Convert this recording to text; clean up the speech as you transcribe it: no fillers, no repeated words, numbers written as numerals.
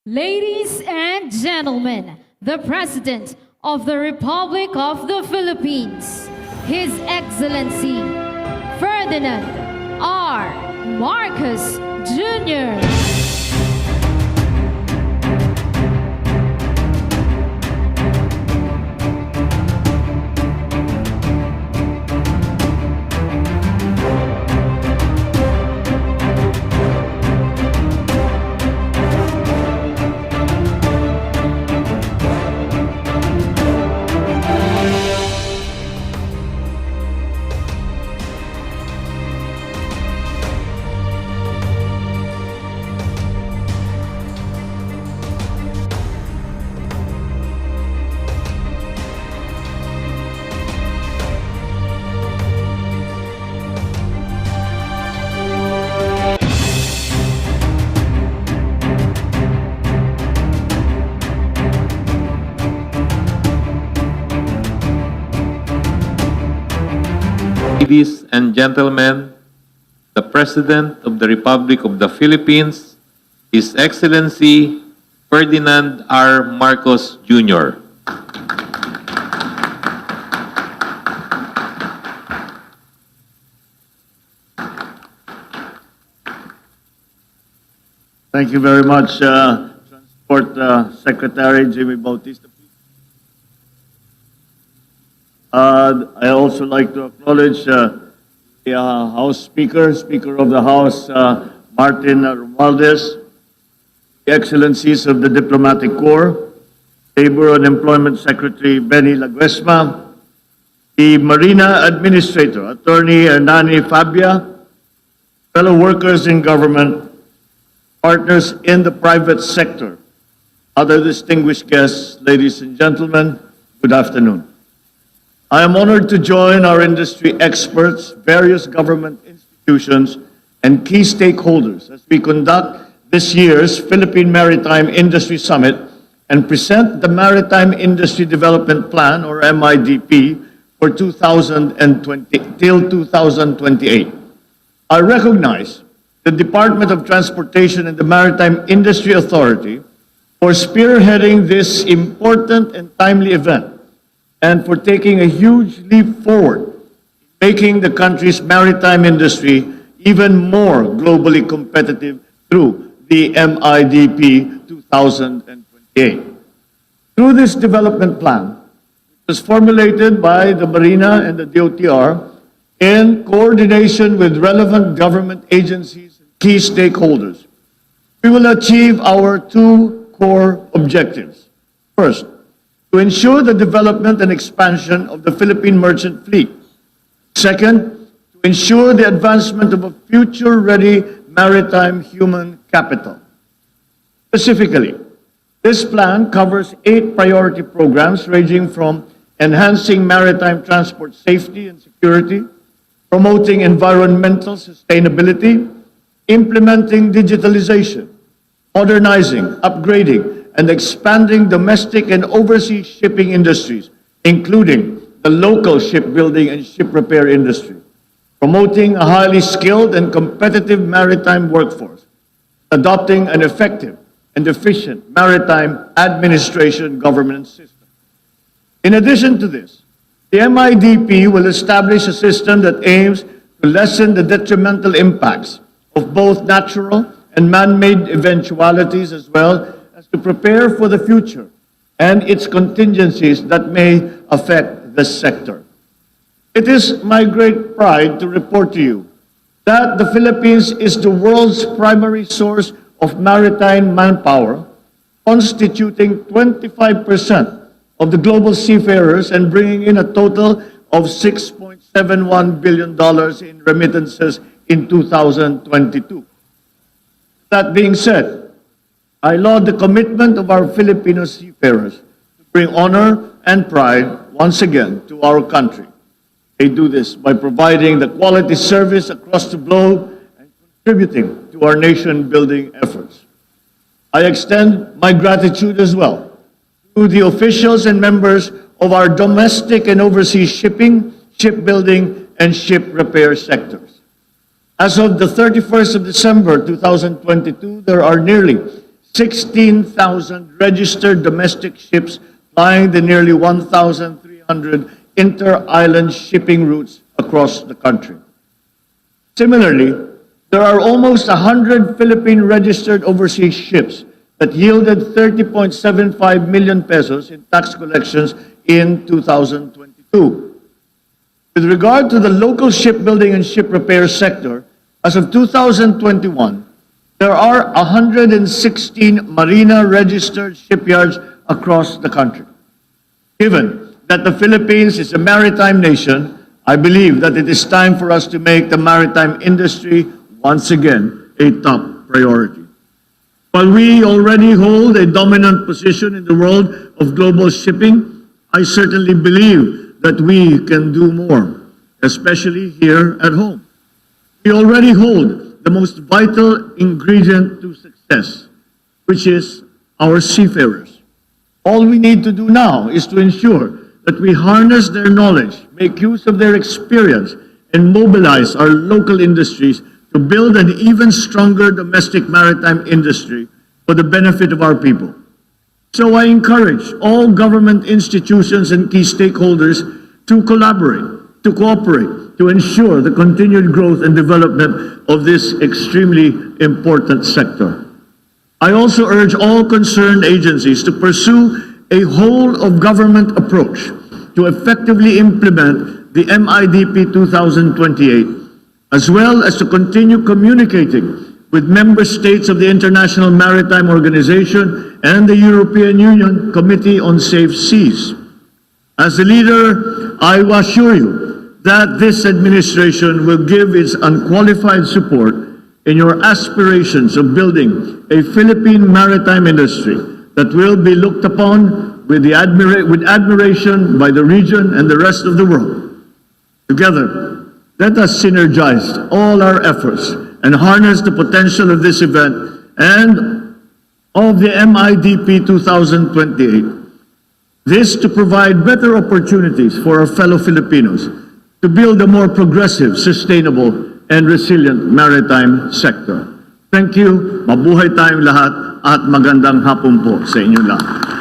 Ladies and gentlemen, the President of the Republic of the Philippines, His Excellency Ferdinand R. Marcos Jr. Ladies and gentlemen, the President of the Republic of the Philippines, His Excellency Ferdinand R. Marcos Jr. Thank you very much, Transport Secretary Jimmy Bautista. I also like to acknowledge the House Speaker, Speaker of the House, Martin Romualdez, the Excellencies of the Diplomatic Corps, Labor and Employment Secretary Benny Laguesma, the Marina Administrator, Attorney Hernani Fabia, fellow workers in government, partners in the private sector, other distinguished guests, ladies and gentlemen, good afternoon. I am honored to join our industry experts, various government institutions, and key stakeholders as we conduct this year's Philippine Maritime Industry Summit and present the Maritime Industry Development Plan, or MIDP, for 2020 till 2028. I recognize the Department of Transportation and the Maritime Industry Authority for spearheading this important and timely event, and for taking a huge leap forward, making the country's maritime industry even more globally competitive through the MIDP 2028. Through this development plan, it was formulated by the Marina and the DOTR in coordination with relevant government agencies and key stakeholders. We will achieve our two core objectives. First, to ensure the development and expansion of the Philippine merchant fleet. Second, to ensure the advancement of a future-ready maritime human capital. Specifically, this plan covers 8 priority programs ranging from enhancing maritime transport safety and security, promoting environmental sustainability, implementing digitalization, modernizing, upgrading, and expanding domestic and overseas shipping industries, including the local shipbuilding and ship repair industry, promoting a highly skilled and competitive maritime workforce, adopting an effective and efficient maritime administration governance system. In addition to this, the MIDP will establish a system that aims to lessen the detrimental impacts of both natural and man-made eventualities, as well as to prepare for the future and its contingencies that may affect the sector. It is my great pride to report to you that the Philippines is the world's primary source of maritime manpower, constituting 25% of the global seafarers and bringing in a total of $6.71 billion in remittances in 2022. That being said, I laud the commitment of our Filipino seafarers to bring honor and pride once again to our country. They do this by providing the quality service across the globe and contributing to our nation-building efforts. I extend my gratitude as well to the officials and members of our domestic and overseas shipping, shipbuilding, and ship repair sectors. As of the 31st of December 2022, there are nearly 16,000 registered domestic ships plying the nearly 1,300 inter-island shipping routes across the country. Similarly, there are almost 100 Philippine-registered overseas ships that yielded 30.75 million pesos in tax collections in 2022. With regard to the local shipbuilding and ship repair sector, as of 2021, there are 116 Marina-registered shipyards across the country. Given that the Philippines is a maritime nation, I believe that it is time for us to make the maritime industry once again a top priority. While we already hold a dominant position in the world of global shipping, I certainly believe that we can do more, especially here at home. We already hold the most vital ingredient to success, which is our seafarers. All we need to do now is to ensure that we harness their knowledge, make use of their experience, and mobilize our local industries to build an even stronger domestic maritime industry for the benefit of our people. So I encourage all government institutions and key stakeholders to collaborate, to cooperate, to ensure the continued growth and development of this extremely important sector. I also urge all concerned agencies to pursue a whole-of-government approach to effectively implement the MIDP 2028, as well as to continue communicating with member states of the International Maritime Organization and the European Union Committee on Safe Seas. As a leader, I assure you that this administration will give its unqualified support in your aspirations of building a Philippine maritime industry that will be looked upon with admiration by the region and the rest of the world. Together, let us synergize all our efforts and harness the potential of this event and of the MIDP 2028. This to provide better opportunities for our fellow Filipinos to build a more progressive, sustainable, and resilient maritime sector. Thank you, mabuhay tayong lahat, at magandang hapon po sa inyong lahat.